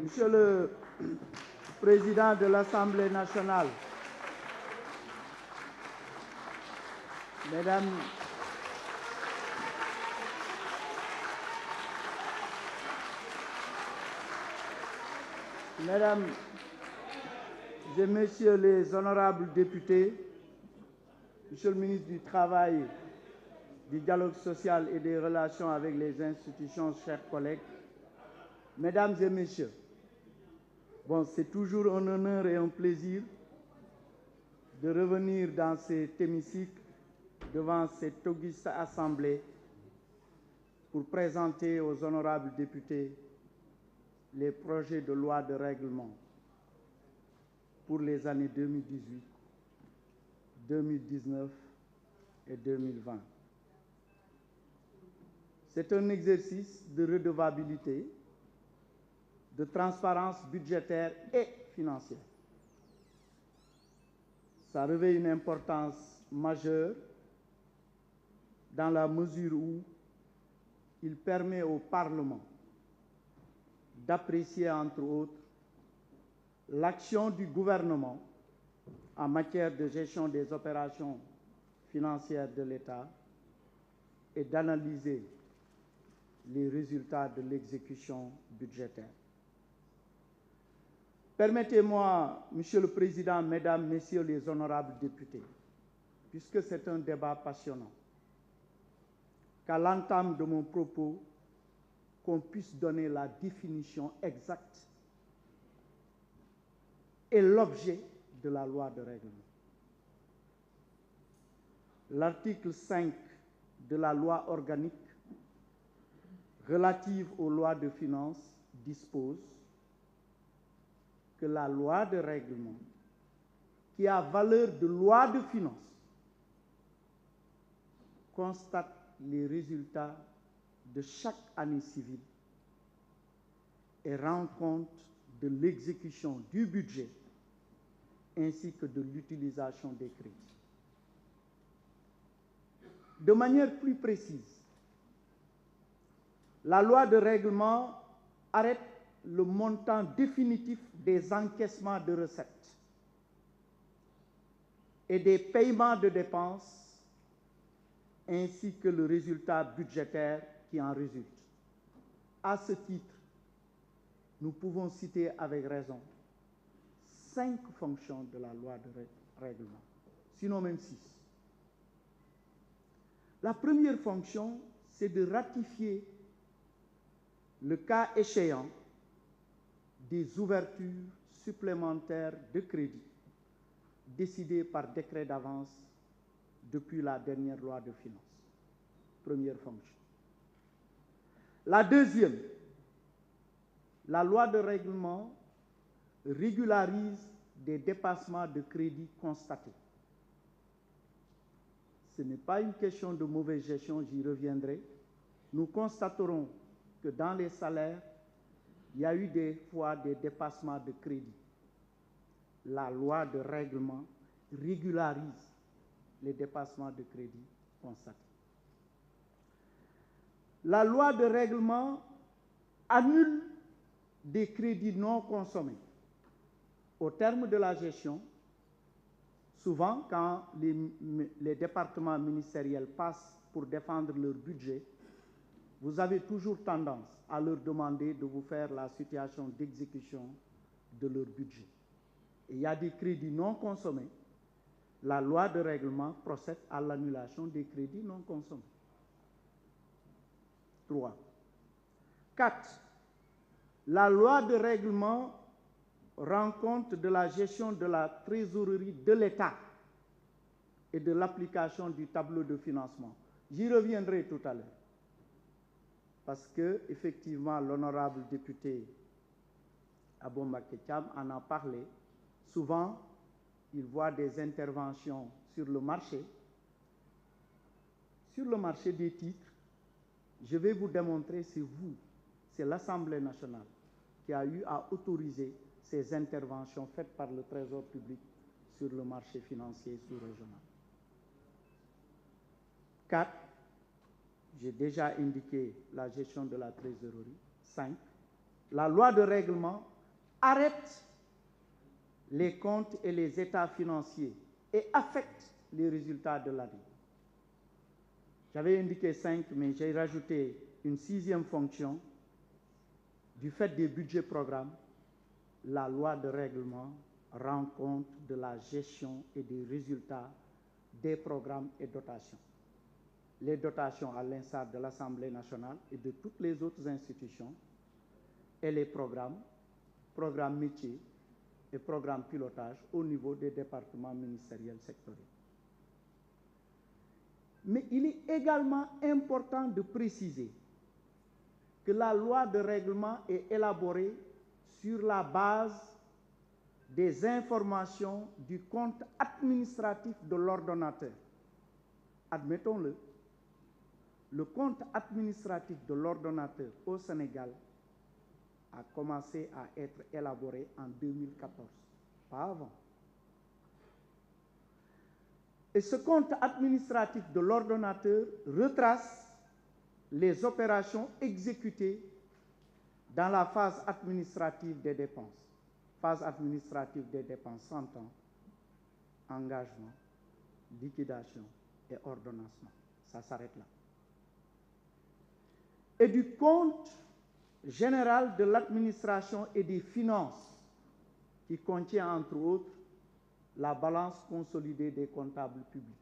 Monsieur le Président de l'Assemblée nationale, Mesdames et Messieurs les honorables députés, Monsieur le ministre du Travail, du Dialogue social et des relations avec les institutions, chers collègues, Mesdames et Messieurs, c'est toujours un honneur et un plaisir de revenir dans cet hémicycle devant cette auguste assemblée pour présenter aux honorables députés les projets de loi de règlement pour les années 2018, 2019 et 2020. C'est un exercice de redevabilité, de transparence budgétaire et financière. Ça revêt une importance majeure dans la mesure où il permet au Parlement d'apprécier, entre autres, l'action du gouvernement en matière de gestion des opérations financières de l'État et d'analyser les résultats de l'exécution budgétaire. Permettez-moi, Monsieur le Président, Mesdames, Messieurs les honorables députés, puisque c'est un débat passionnant, qu'à l'entame de mon propos, qu'on puisse donner la définition exacte et l'objet de la loi de règlement. L'article 5 de la loi organique relative aux lois de finances dispose que la loi de règlement, qui a valeur de loi de finances, constate les résultats de chaque année civile et rend compte de l'exécution du budget ainsi que de l'utilisation des crédits. De manière plus précise, la loi de règlement arrête le montant définitif des encaissements de recettes et des paiements de dépenses ainsi que le résultat budgétaire qui en résulte. À ce titre, nous pouvons citer avec raison 5 fonctions de la loi de règlement, sinon même 6. La première fonction, c'est de ratifier, le cas échéant, des ouvertures supplémentaires de crédit décidées par décret d'avance depuis la dernière loi de finances. Première fonction. La deuxième, la loi de règlement régularise des dépassements de crédit constatés. Ce n'est pas une question de mauvaise gestion, j'y reviendrai. Nous constaterons que dans les salaires, il y a eu des fois des dépassements de crédit. La loi de règlement régularise les dépassements de crédit constatés. La loi de règlement annule des crédits non consommés. Au terme de la gestion, souvent quand les départements ministériels passent pour défendre leur budget, vous avez toujours tendance à leur demander de vous faire la situation d'exécution de leur budget. Et il y a des crédits non consommés. La loi de règlement procède à l'annulation des crédits non consommés. 3. 4. La loi de règlement rend compte de la gestion de la trésorerie de l'État et de l'application du tableau de financement. J'y reviendrai tout à l'heure. Parce que, effectivement, l'honorable député Abombake Thiam en a parlé. Souvent, il voit des interventions sur le marché des titres. Je vais vous démontrer, c'est l'Assemblée nationale qui a eu à autoriser ces interventions faites par le Trésor public sur le marché financier sous-régional. 4. J'ai déjà indiqué la gestion de la trésorerie. 5. La loi de règlement arrête les comptes et les états financiers et affecte les résultats de l'année. J'avais indiqué 5, mais j'ai rajouté une 6e fonction. Du fait des budgets programmes, la loi de règlement rend compte de la gestion et des résultats des programmes et dotations. Les dotations, à l'instar de l'Assemblée nationale et de toutes les autres institutions, et les programmes métiers et programmes pilotage au niveau des départements ministériels sectoriels. Mais il est également important de préciser que la loi de règlement est élaborée sur la base des informations du compte administratif de l'ordonnateur. Admettons-le, le compte administratif de l'ordonnateur au Sénégal a commencé à être élaboré en 2014, pas avant. Et ce compte administratif de l'ordonnateur retrace les opérations exécutées dans la phase administrative des dépenses. Phase administrative des dépenses s'entend engagement, liquidation et ordonnancement. Ça s'arrête là. Et du compte général de l'administration et des finances qui contient entre autres la balance consolidée des comptables publics.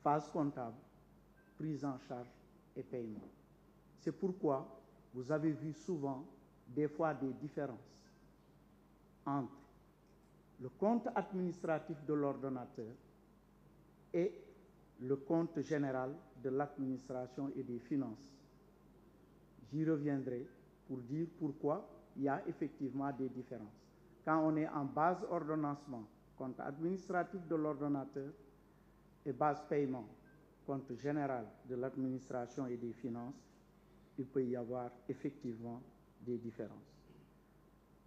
Phase comptable, prise en charge et paiement. C'est pourquoi vous avez vu souvent des fois des différences entre le compte administratif de l'ordonnateur et le compte général de l'administration et des finances. J'y reviendrai pour dire pourquoi il y a effectivement des différences. Quand on est en base ordonnancement, compte administratif de l'ordonnateur et base paiement, compte général de l'administration et des finances, il peut y avoir effectivement des différences.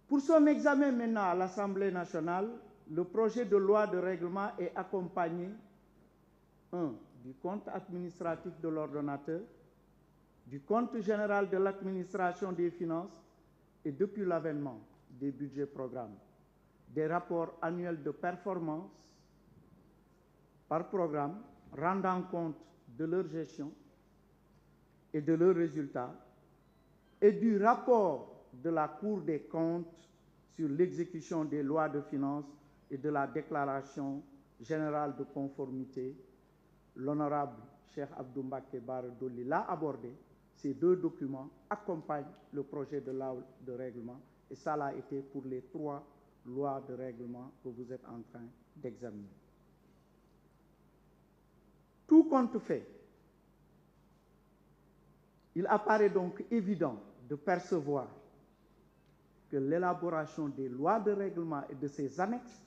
Pour son examen maintenant à l'Assemblée nationale, le projet de loi de règlement est accompagné 1. Du compte administratif de l'ordonnateur, du compte général de l'administration des finances et depuis l'avènement des budgets programmes, des rapports annuels de performance par programme rendant compte de leur gestion et de leurs résultats et du rapport de la Cour des comptes sur l'exécution des lois de finances et de la déclaration générale de conformité. L'honorable Cheikh Abdou Mbacké Bara Dolly l'a abordé. Ces deux documents accompagnent le projet de loi de règlement et ça l'a été pour les 3 lois de règlement que vous êtes en train d'examiner. Tout compte fait, il apparaît donc évident de percevoir que l'élaboration des lois de règlement et de ses annexes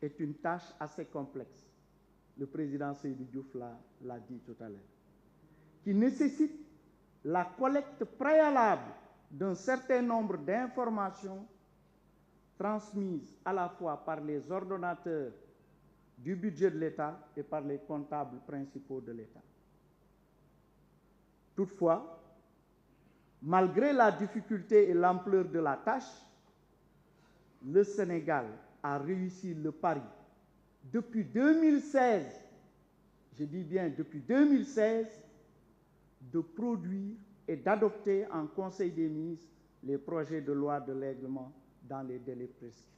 est une tâche assez complexe. Le président Seydou Diouf l'a dit tout à l'heure, qui nécessite la collecte préalable d'un certain nombre d'informations transmises à la fois par les ordonnateurs du budget de l'État et par les comptables principaux de l'État. Toutefois, malgré la difficulté et l'ampleur de la tâche, le Sénégal a réussi le pari depuis 2016, je dis bien depuis 2016, de produire et d'adopter en Conseil des ministres les projets de loi de règlement dans les délais prescrits.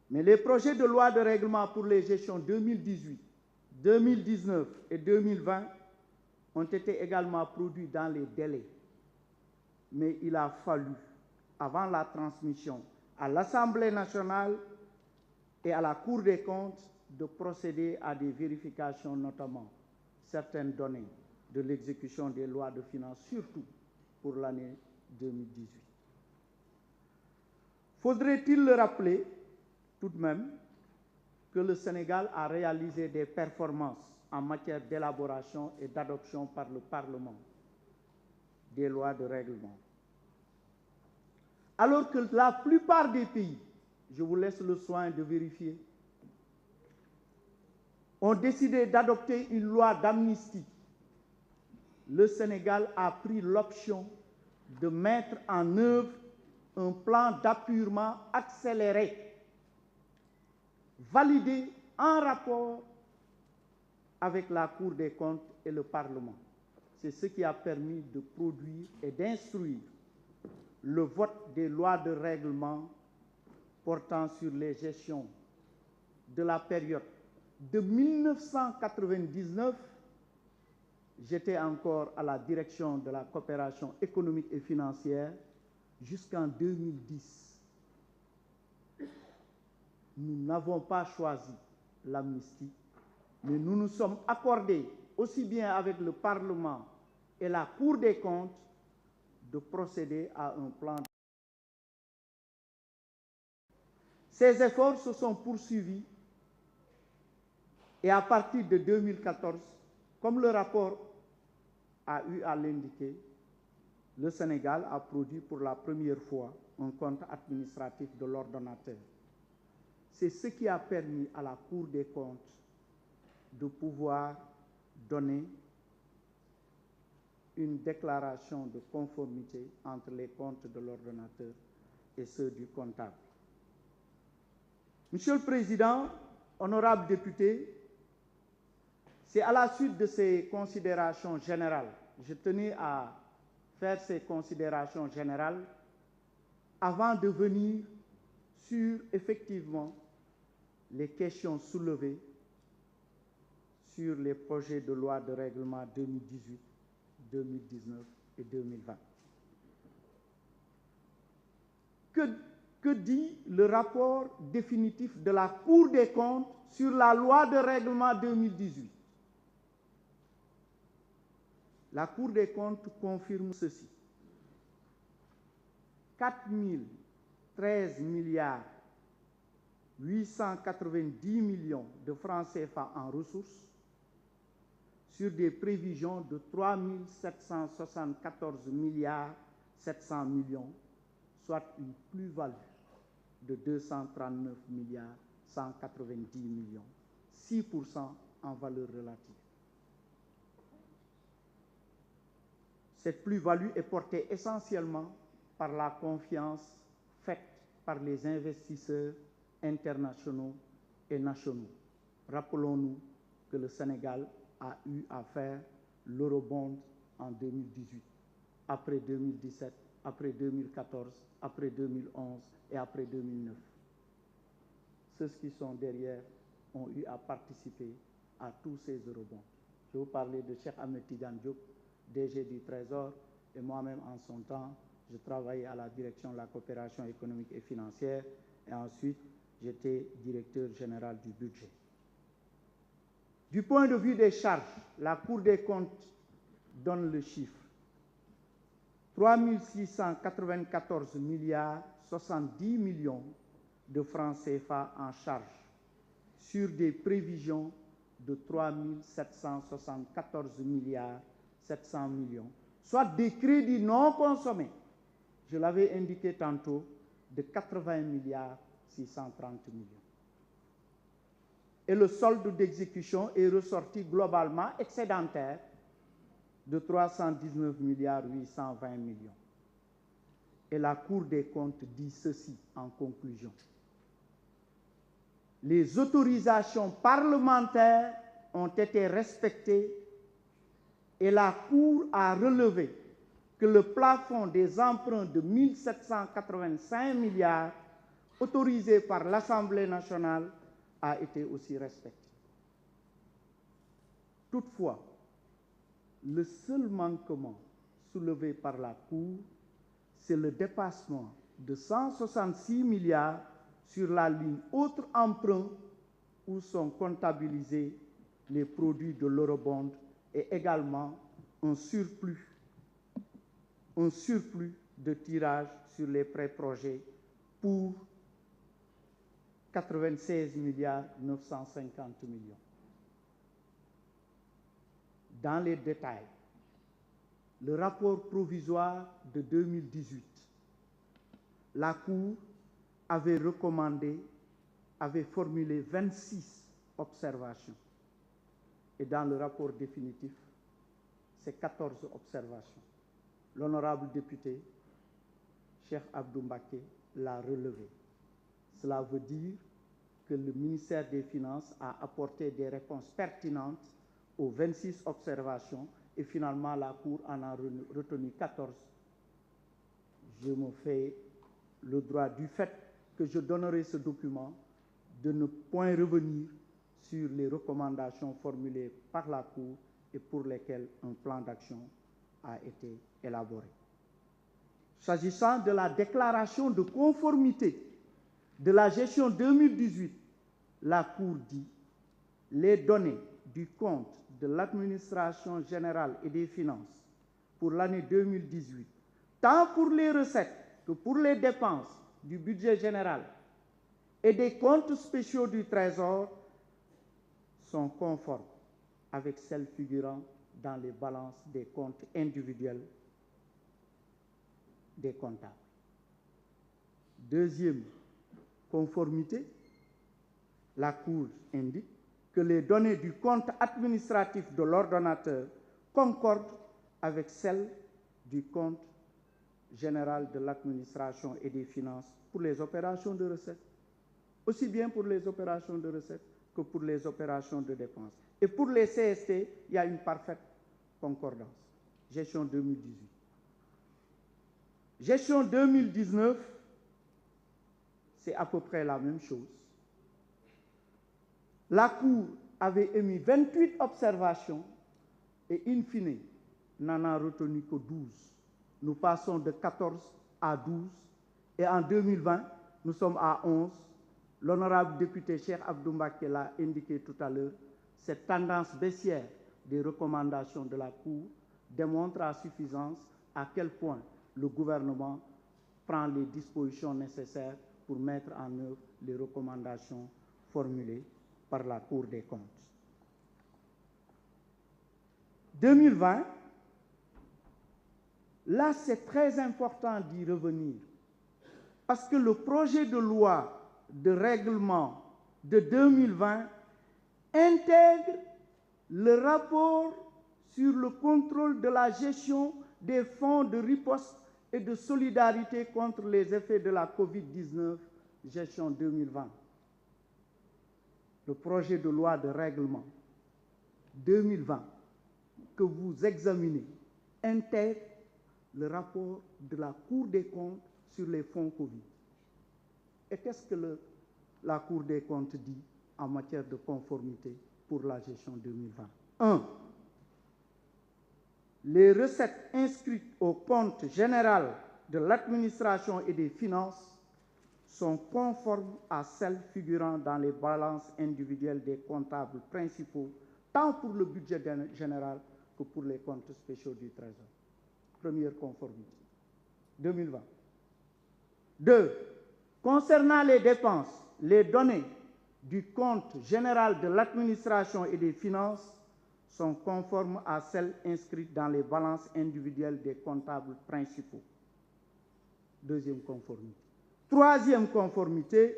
Mais les projets de loi de règlement pour les gestions 2018, 2019 et 2020 ont été également produits dans les délais. Mais il a fallu, avant la transmission à l'Assemblée nationale et à la Cour des comptes, de procéder à des vérifications, notamment certaines données de l'exécution des lois de finances, surtout pour l'année 2018. Faudrait-il le rappeler tout de même que le Sénégal a réalisé des performances en matière d'élaboration et d'adoption par le Parlement des lois de règlement. Alors que la plupart des pays, je vous laisse le soin de vérifier, ont décidé d'adopter une loi d'amnistie, le Sénégal a pris l'option de mettre en œuvre un plan d'appurement accéléré, validé en rapport avec la Cour des comptes et le Parlement. C'est ce qui a permis de produire et d'instruire le vote des lois de règlement portant sur les gestions de la période de 1999. J'étais encore à la direction de la coopération économique et financière jusqu'en 2010. Nous n'avons pas choisi l'amnistie, mais nous nous sommes accordés, aussi bien avec le Parlement et la Cour des comptes, de procéder à un plan. Ces efforts se sont poursuivis et à partir de 2014, comme le rapport a eu à l'indiquer, le Sénégal a produit pour la première fois un compte administratif de l'ordonnateur. C'est ce qui a permis à la Cour des comptes de pouvoir donner une déclaration de conformité entre les comptes de l'ordonnateur et ceux du comptable. Monsieur le Président, honorables députés, c'est à la suite de ces considérations générales, je tenais à faire ces considérations générales avant de venir sur effectivement les questions soulevées sur les projets de loi de règlement 2018, 2019 et 2020. Que dit le rapport définitif de la Cour des comptes sur la loi de règlement 2018? La Cour des comptes confirme ceci. 4 013 milliards 890 millions de francs CFA en ressources sur des prévisions de 3 774 milliards 700 millions, soit une plus-value de 239 milliards 190 millions, 6% en valeur relative. Cette plus-value est portée essentiellement par la confiance faite par les investisseurs internationaux et nationaux. Rappelons-nous que le Sénégal a eu à faire l'eurobond en 2018, après 2017, après 2014, après 2011 et après 2009. Ceux qui sont derrière ont eu à participer à tous ces eurobonds. Je vous parlais de Cheikh Ahmed Tidiane Diop, DG du Trésor, et moi-même en son temps, je travaillais à la direction de la coopération économique et financière, et ensuite j'étais directeur général du budget. Du point de vue des charges, la Cour des comptes donne le chiffre. 3 694 milliards 70 millions de francs CFA en charge sur des prévisions de 3 774 milliards 700 millions, soit des crédits non consommés, je l'avais indiqué tantôt, de 80 milliards 630 millions. Et le solde d'exécution est ressorti globalement excédentaire de 319 milliards 820 millions. Et la Cour des comptes dit ceci en conclusion. Les autorisations parlementaires ont été respectées et la Cour a relevé que le plafond des emprunts de 1 785 milliards autorisé par l'Assemblée nationale a été aussi respecté. Toutefois, le seul manquement soulevé par la Cour, c'est le dépassement de 166 milliards sur la ligne autres emprunts où sont comptabilisés les produits de l'eurobond et également un surplus de tirage sur les prêts-projets pour 96 milliards 950 millions. Dans les détails, le rapport provisoire de 2018, la Cour avait formulé 26 observations. Et dans le rapport définitif, c'est 14 observations. l'honorable député Cheikh Abdou Mbacké l'a relevé. Cela veut dire que le ministère des Finances a apporté des réponses pertinentes aux 26 observations et finalement la Cour en a retenu 14. Je me fais le droit du fait que je donnerai ce document de ne point revenir sur les recommandations formulées par la Cour et pour lesquelles un plan d'action a été élaboré. S'agissant de la déclaration de conformité de la gestion 2018, la Cour dit « Les données du compte de l'administration générale et des finances pour l'année 2018, tant pour les recettes que pour les dépenses du budget général et des comptes spéciaux du Trésor sont conformes avec celles figurant dans les balances des comptes individuels des comptables. » Deuxième conformité, la Cour indique que les données du compte administratif de l'ordonnateur concordent avec celles du compte général de l'administration et des finances pour les opérations de recettes, aussi bien pour les opérations de recettes que pour les opérations de dépenses. Et pour les CST, il y a une parfaite concordance. Gestion 2018. Gestion 2019, c'est à peu près la même chose. La Cour avait émis 28 observations et, in fine, n'en a retenu que 12. Nous passons de 14 à 12 et en 2020, nous sommes à 11. L'honorable député Cheikh Abdou Mbacké l'a indiqué tout à l'heure. Cette tendance baissière des recommandations de la Cour démontre à suffisance à quel point le gouvernement prend les dispositions nécessaires pour mettre en œuvre les recommandations formulées par la Cour des comptes. 2020, là c'est très important d'y revenir, parce que le projet de loi de règlement de 2020 intègre le rapport sur le contrôle de la gestion des fonds de riposte et de solidarité contre les effets de la COVID-19, gestion 2020. Le projet de loi de règlement 2020 que vous examinez intègre le rapport de la Cour des comptes sur les fonds Covid. Et qu'est-ce que la Cour des comptes dit en matière de conformité pour la gestion 2020? 1. Les recettes inscrites au compte général de l'administration et des finances sont conformes à celles figurant dans les balances individuelles des comptables principaux, tant pour le budget général que pour les comptes spéciaux du Trésor. Première conformité. 2020. 2. Concernant les dépenses, les données du compte général de l'administration et des finances sont conformes à celles inscrites dans les balances individuelles des comptables principaux. Deuxième conformité. Troisième conformité,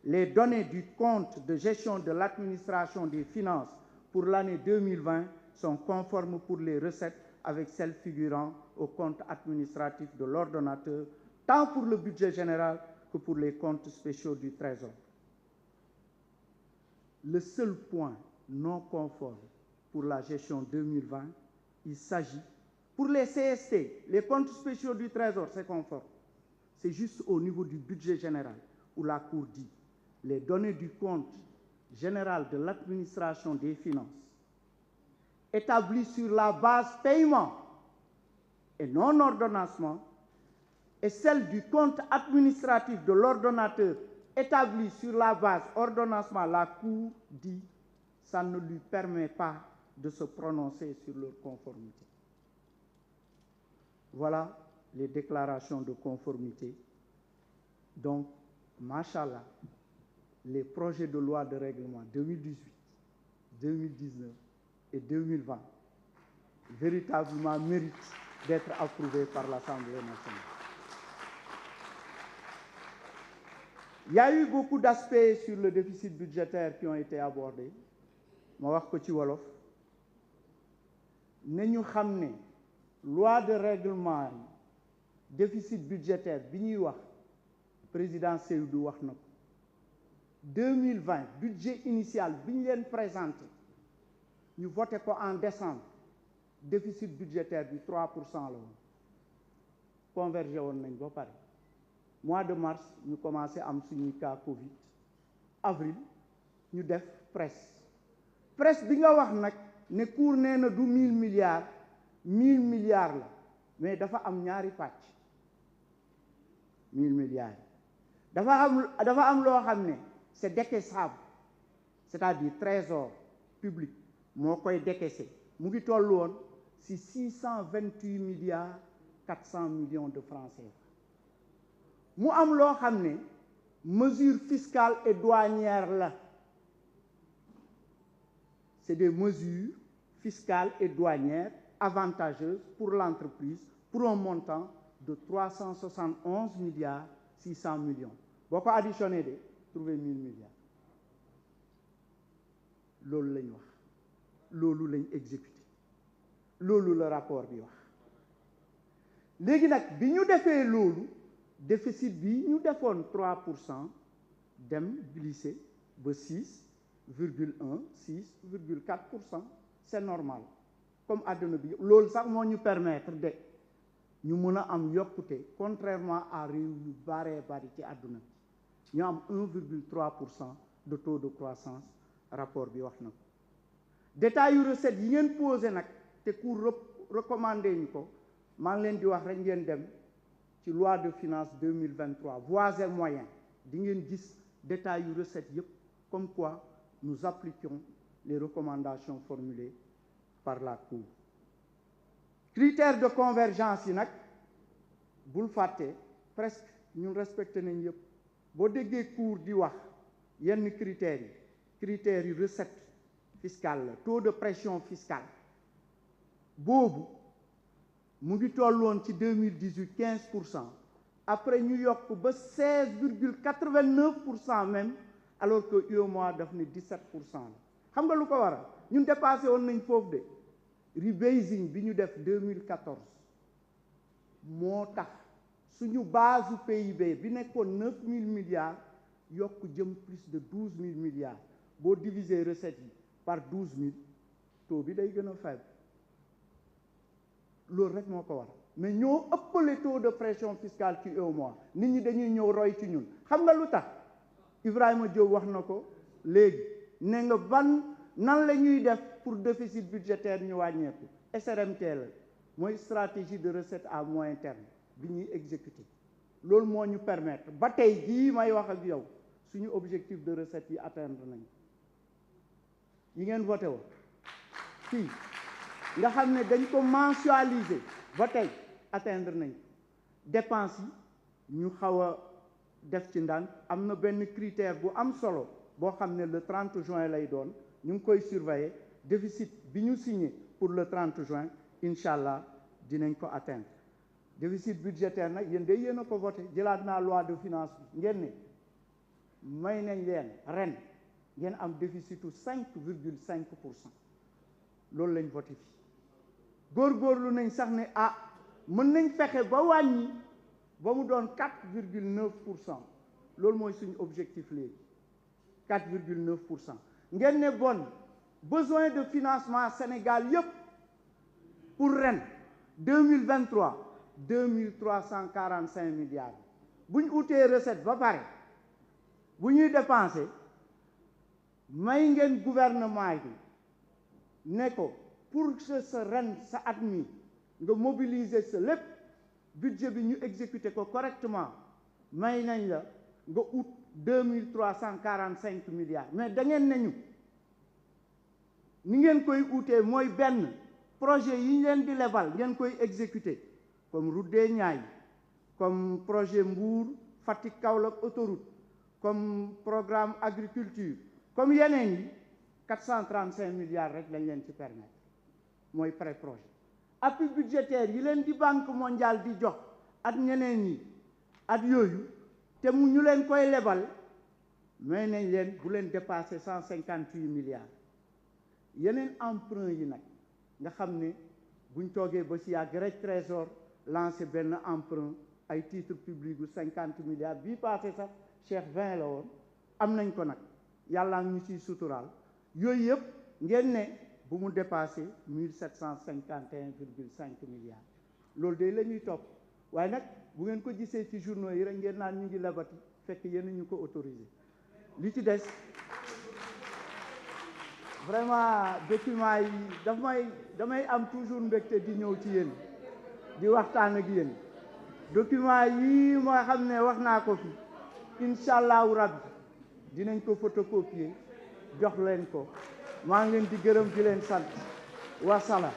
les données du compte de gestion de l'administration des finances pour l'année 2020 sont conformes pour les recettes avec celles figurant au compte administratif de l'ordonnateur, tant pour le budget général que pour les comptes spéciaux du Trésor. Le seul point non conforme pour la gestion 2020, il s'agit, pour les CST, les comptes spéciaux du Trésor, c'est conforme. C'est juste au niveau du budget général où la Cour dit les données du compte général de l'administration des finances établies sur la base paiement et non ordonnancement et celles du compte administratif de l'ordonnateur établies sur la base ordonnancement, la Cour dit ça ne lui permet pas de se prononcer sur leur conformité. Voilà les déclarations de conformité. Donc, machallah, les projets de loi de règlement 2018, 2019 et 2020 véritablement méritent d'être approuvés par l'Assemblée nationale. Il y a eu beaucoup d'aspects sur le déficit budgétaire qui ont été abordés. Ma wax ko ci wolof nañu xam ne loi de règlement déficit budgétaire bi ñuy wax président Seydou wax na ko 2020 budget initial bi ñu leen présenté ñu voté ko en décembre déficit budgétaire bi 3% la woon convergé woon nañ ba pare mois de mars ñu commencé am suñuy cas Covid avril ñu def presse bi nga wax nag ne cour nee na du 1000 milliards 1000 milliards la mais dafa am ñaari pàcc 1000 milliards dafa am loo xam ne c'est décaissable c'est-à-dire trésor public moo koy décaissé mu ngi toll woon ci 628 milliards 400 millions de francs CFA mu am loo xam ne mesure fiscale et douanière la c'est des mesures fiscales et douanières avantageuses pour l'entreprise pour un montant de 371 milliards 600 millions boo ko additionné de trouver 1000 milliards loolu lañ wax loolu lañ exécuté loolu la rapport bi wax léegi nag bi ñu defee loolu déficit bi ñu defoon 3% dem glisser ba 6,1 6,4%. C'est normal comme àdduna bi loolu sax moo ñu permettre de ñu mën a am yokkute contrairement à réew yu baree bari ci àdduna bi ñu am 1,3% de taux de croissance rapport bi wax na ko détail yu recettes yi ngeen posé nag te Cour recommandé ñu ko maa ngi leen di wax rek ngeen dem ci loi de finances 2023 voies et moyens di ngeen gis détail yu recettes yépp comme quoi nous appliquons les recommandations formulées par la Cour. Critères de convergence yi nag bul fàtte presque ñun respecté nañ yëpp boo déggee Cour di wax yenn critères yi recette fiscale la taux de pression fiscale boobu mu ngi tolloon ci 2018 15% après ñu yokk ba 16,89% même alors que UEMOA daf ne 17% la xam nga lu ko waral ñun dépassé woon nañ foofu de rebasing bi ñu def 2014 moo tax suñu base PIB bi nekkoon 9000 milliards yokk jëm plus de 12000 milliards boo diviser recettes yi par 12000 taux bi day gën a faible loolu rek moo ko waral mais ñoo ëppale taux de pression fiscale ci UEMOA nit ñi dañuy ñëw roy ci ñun xam nga lu tax Ibrahima Diop wax na ko léegi ne nga nan la ñuy def pour déficit budgétaire ñu wàññeeku SRMT la mooy stratégie de recette à moyen terme bi ñuy exécuter loolu moo ñu permettre ba tey jii may wax ak yow suñu objectif de recette yi atteindre nañ yi ngeen voté woon fii nga xam ne dañ ko mensualiser ba tey atteindre nañ dépense yi ñu xaw a def ci ndànk am na benn critère bu am solo boo xam ne le 30 juin lay doon ñu ngi koy surveiller déficit bi ñu signé pour le 30 juin incha allah dinañ ko atteindre déficit budgétaire nag yéen a ko voté jëlaat naa loi de finance bi ngeen ne may nañ leen ren ngeen am déficitu 5,5% loolu lañ voté fii góorgóorlu nañ sax ne mën nañ fexe ba wàññi ba mu doon 4,9% loolu mooy suñu objectif léegi 4,9% ngeen ne bon besoin de financement Sénégal yépp pour ren 2023 2345 milliards bu ñu utee recette ba pare bu ñuy dépenser may ngeen gouvernement yi ne ko pour que sa ren sa at mi nga mobiliser sa lépp budget bi ñu exécuter ko correctement may nañ la nga ut 2345 milliards mais da ngeen nañu ni ngeen koy utee mooy benn projet yi ñu leen di lebal ngeen koy exécuter comme route des Niayes comme projet Mbour Fatick Kaolack autoroute comme programme agriculture comme yeneen yi 435 milliards rek lañ leen ci permettre mooy pré-projet appui budgétaire yi leen di banque mondiale di jox at ñeneen ñi at yooyu te mu ñu leen koy lebal may nañ leen bu leen dépasser 158 milliards yeneen emprunt yi nag nga xam ne buñ toogee ba si yàgg rek trésor lancé benn emprunt ay titre public bu 50 milliards bii passé sax Cheikh 20 la woon am nañ ko nag yàlla ñu ciy suturaal yooyu yëpp ngeen ne bu mu dépassé 1751,5 milliards loolu de la ñuy topp waaye nag bu ngeen ko gisee ci journaux yi rek ngeen naan ñu ngi labati fekk yéen ñu ko autorisé li ci des vraiment document yi damay am toujours mbégte di ñëw ci yéen di waxtaan ak yéen document yi moo xam ne wax naa ko fi incha allahu rabbi dinañ ko photocopier jox leen ko maa ngi leen di gërëm di leen sant wasala